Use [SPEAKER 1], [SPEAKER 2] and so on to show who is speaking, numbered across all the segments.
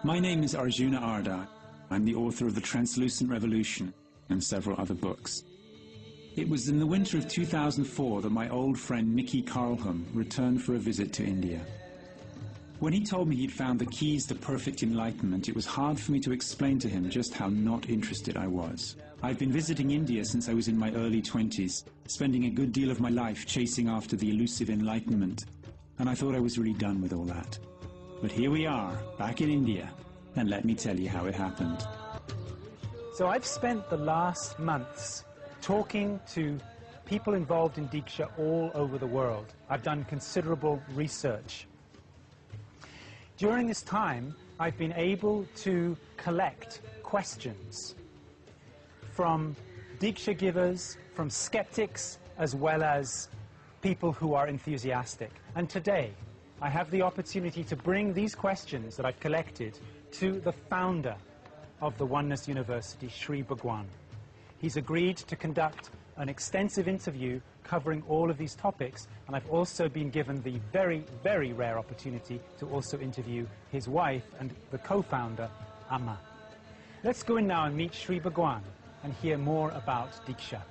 [SPEAKER 1] My name is Arjuna Ardar. I'm the author of The Translucent Revolution and several other books. It was in the winter of 2004 that my old friend Nicky Carlham returned for a visit to India. When he told me he'd found the keys to perfect enlightenment, it was hard for me to explain to him just how not interested I was. I've been visiting India since I was in my early 20s, spending a good deal of my life chasing after the elusive enlightenment, and I thought I was really done with all that. But here we are, back in India, and let me tell you how it happened.
[SPEAKER 2] So I've spent the last months talking to people involved in Deeksha all over the world. I've done considerable research. During this time, I've been able to collect questions from Deeksha givers, from skeptics, as well as people who are enthusiastic. And today, I have the opportunity to bring these questions that I've collected to the founder of the Oneness University, Sri Bhagwan. He's agreed to conduct an extensive interview covering all of these topics, and I've also been given the very, very rare opportunity to also interview his wife and the co-founder, Amma. Let's go in now and meet Sri Bhagwan and hear more about Deeksha.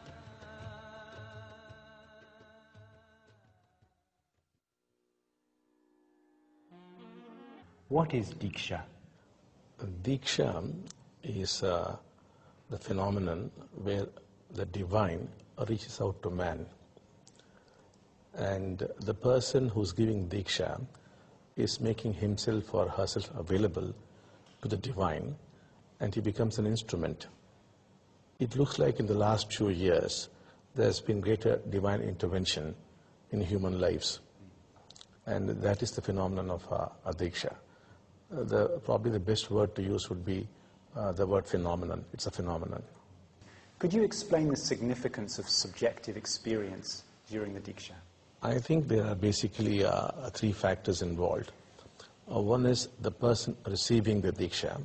[SPEAKER 2] What is Deeksha?
[SPEAKER 3] Deeksha is the phenomenon where the divine reaches out to man. And the person who's giving Deeksha is making himself or herself available to the divine, and he becomes an instrument. It looks like in the last few years there's been greater divine intervention in human lives. And that is the phenomenon of Deeksha. Probably the best word to use would be the word phenomenon. It's a phenomenon.
[SPEAKER 2] Could you explain the significance of subjective experience during the Deeksha?
[SPEAKER 3] I think there are basically three factors involved. One is the person receiving the Deeksha,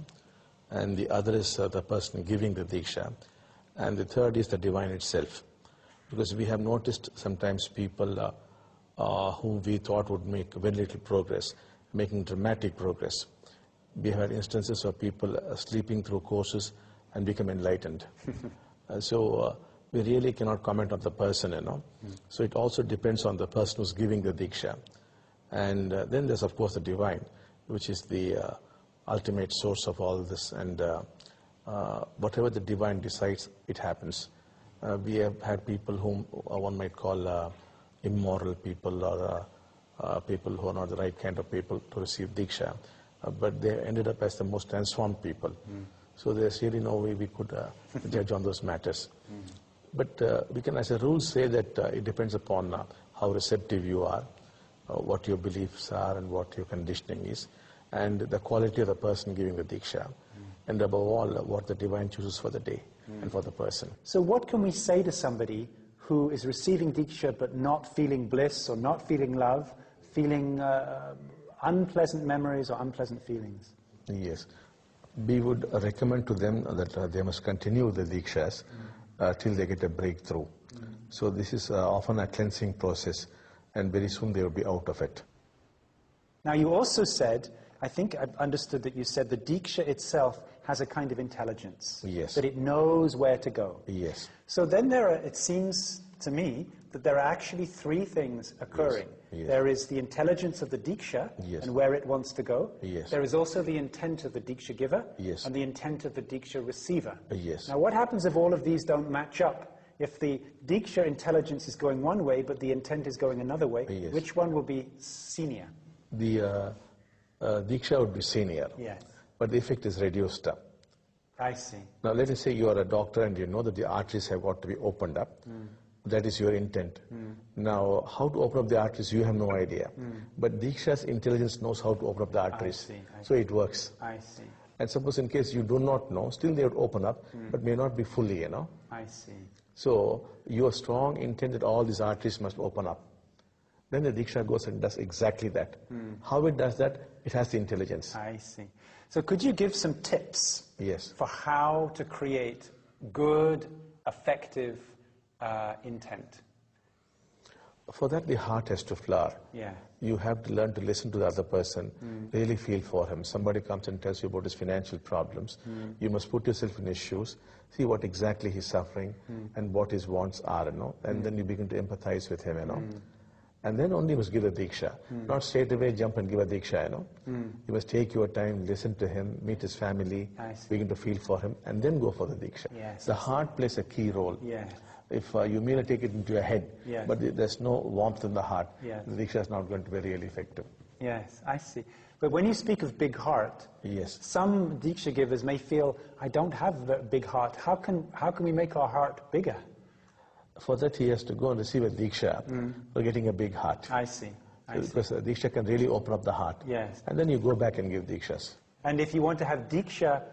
[SPEAKER 3] and the other is the person giving the Deeksha, and the third is the divine itself. Because we have noticed sometimes people whom we thought would make very little progress, making dramatic progress. We have had instances of people sleeping through courses and become enlightened. So we really cannot comment on the person, you know. So it also depends on the person who's giving the Deeksha. And then there's, of course, the divine, which is the ultimate source of all this. And whatever the divine decides, it happens. We have had people whom one might call immoral people, or people who are not the right kind of people to receive Deeksha. But they ended up as the most transformed people. So there's really no way we could judge on those matters. But we can, as a rule, say that it depends upon how receptive you are, what your beliefs are, and what your conditioning is, and the quality of the person giving the Deeksha, and above all, what the divine chooses for the day and for the person.
[SPEAKER 2] So what can we say to somebody who is receiving Deeksha but not feeling bliss or not feeling love, feeling unpleasant memories or unpleasant feelings?
[SPEAKER 3] Yes. We would recommend to them that they must continue the Deekshas till they get a breakthrough. So this is often a cleansing process, and very soon they will be out of it.
[SPEAKER 2] Now you also said, I think I've understood that you said the Deeksha itself has a kind of intelligence.
[SPEAKER 3] Yes.
[SPEAKER 2] That it knows where to go.
[SPEAKER 3] Yes.
[SPEAKER 2] So then there are, it seems to me, that there are actually three things occurring.
[SPEAKER 3] Yes. Yes.
[SPEAKER 2] There is the intelligence of the Deeksha
[SPEAKER 3] Yes.
[SPEAKER 2] and where it wants to go.
[SPEAKER 3] Yes.
[SPEAKER 2] There is also the intent of the Deeksha giver
[SPEAKER 3] Yes.
[SPEAKER 2] and the intent of the Deeksha receiver.
[SPEAKER 3] Yes.
[SPEAKER 2] Now what happens if all of these don't match up? If the Deeksha intelligence is going one way but the intent is going another way,
[SPEAKER 3] Yes.
[SPEAKER 2] which one will be senior?
[SPEAKER 3] The Deeksha would be senior,
[SPEAKER 2] Yes.
[SPEAKER 3] but the effect is reduced.
[SPEAKER 2] I see.
[SPEAKER 3] Now let us say you are a doctor and you know that the arteries have got to be opened up. That is your intent. Now, how to open up the arteries, you have no idea. But Deeksha's intelligence knows how to open up the arteries.
[SPEAKER 2] I
[SPEAKER 3] So it works.
[SPEAKER 2] I see.
[SPEAKER 3] And suppose in case you do not know, still they would open up, but may not be fully, you know.
[SPEAKER 2] I see.
[SPEAKER 3] So your strong intent that all these arteries must open up. then the Deeksha goes and does exactly that. How it does that? It has the intelligence.
[SPEAKER 2] I see. So could you give some tips
[SPEAKER 3] Yes.
[SPEAKER 2] for how to create good, effective intent?
[SPEAKER 3] For that, the heart has to flower.
[SPEAKER 2] Yeah.
[SPEAKER 3] You have to learn to listen to the other person, really feel for him. Somebody comes and tells you about his financial problems. You must put yourself in his shoes, see what exactly he's suffering and what his wants are, you know, and then you begin to empathize with him, you know. And then only you must give a Deeksha. Not straight away jump and give a Deeksha, you know. You must take your time, listen to him, meet his family, begin to feel for him, and then go for the Deeksha.
[SPEAKER 2] Yes,
[SPEAKER 3] the heart plays a key role.
[SPEAKER 2] Yeah.
[SPEAKER 3] If you merely take it into your head,
[SPEAKER 2] Yes.
[SPEAKER 3] but there's no warmth in the heart,
[SPEAKER 2] Yes.
[SPEAKER 3] the Deeksha is not going to be really effective.
[SPEAKER 2] Yes, I see. But when you speak of big heart,
[SPEAKER 3] Yes.
[SPEAKER 2] some Deeksha givers may feel, I don't have a big heart. How can we make our heart bigger?
[SPEAKER 3] For that, he has to go and receive a Deeksha for getting a big heart.
[SPEAKER 2] I see. I see.
[SPEAKER 3] Because a Deeksha can really open up the heart.
[SPEAKER 2] Yes.
[SPEAKER 3] And then you go back and give Deekshas.
[SPEAKER 2] And if you want to have Deeksha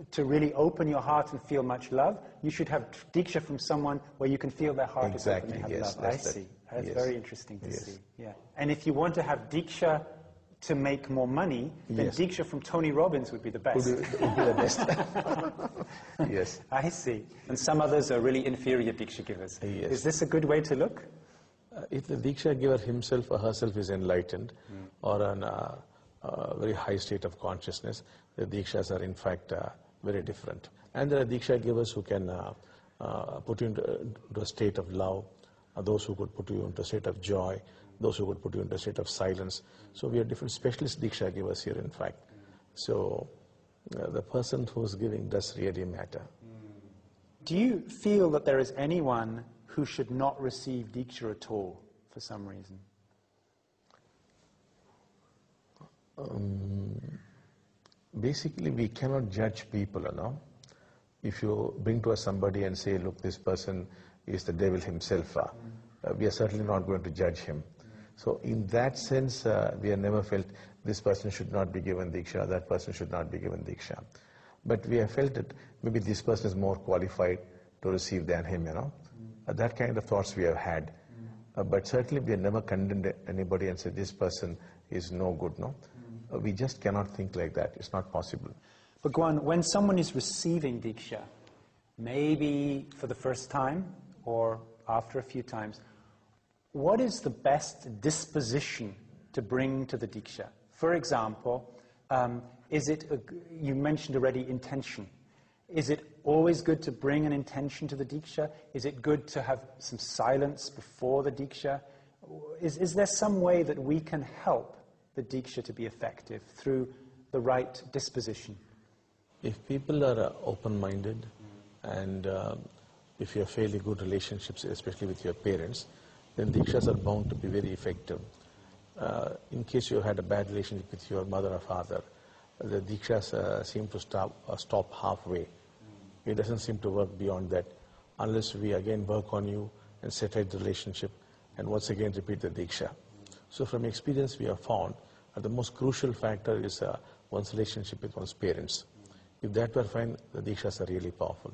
[SPEAKER 2] to really open your heart and feel much love, you should have Deeksha from someone where you can feel their heart
[SPEAKER 3] Exactly,
[SPEAKER 2] is open and
[SPEAKER 3] yes,
[SPEAKER 2] have love. I
[SPEAKER 3] that's
[SPEAKER 2] see.
[SPEAKER 3] it.
[SPEAKER 2] That's
[SPEAKER 3] Yes.
[SPEAKER 2] very interesting to
[SPEAKER 3] Yes.
[SPEAKER 2] see. Yeah. And if you want to have Deeksha to make more money, then
[SPEAKER 3] Yes.
[SPEAKER 2] Deeksha from Tony Robbins would be the best.
[SPEAKER 3] Would be the best. Yes.
[SPEAKER 2] I see. And some others are really inferior Deeksha givers.
[SPEAKER 3] Yes.
[SPEAKER 2] Is this a good way to look?
[SPEAKER 3] If the Deeksha giver himself or herself is enlightened or on a very high state of consciousness, the Deekshas are in fact very different. And there are Deeksha givers who can put you into a state of love, those who could put you into a state of joy, those who could put you into a state of silence. So we are different specialist Deeksha givers here, in fact. So the person who's giving does really matter.
[SPEAKER 2] Do you feel that there is anyone who should not receive Deeksha at all for some reason?
[SPEAKER 3] Basically, we cannot judge people, you know. If you bring to us somebody and say, look, this person is the devil himself, we are certainly not going to judge him. So in that sense, we have never felt this person should not be given Deeksha, that person should not be given Deeksha. But we have felt that maybe this person is more qualified to receive than him, you know. That kind of thoughts we have had. But certainly we have never condemned anybody and said this person is no good, no. We just cannot think like that. It's not possible.
[SPEAKER 2] But Gwan, when someone is receiving Deeksha, maybe for the first time or after a few times, what is the best disposition to bring to the Deeksha? For example, you mentioned already intention. Is it always good to bring an intention to the Deeksha? Is it good to have some silence before the Deeksha? Is there some way that we can help the Deeksha to be effective through the right disposition?
[SPEAKER 3] If people are open-minded and if you have fairly good relationships, especially with your parents, then Deekshas are bound to be very effective. In case you had a bad relationship with your mother or father, the Deekshas seem to stop halfway. It doesn't seem to work beyond that unless we again work on you and set right the relationship and once again repeat the Deeksha. So from experience we have found that the most crucial factor is one's relationship with one's parents. If that were fine, the Deekshas are really powerful.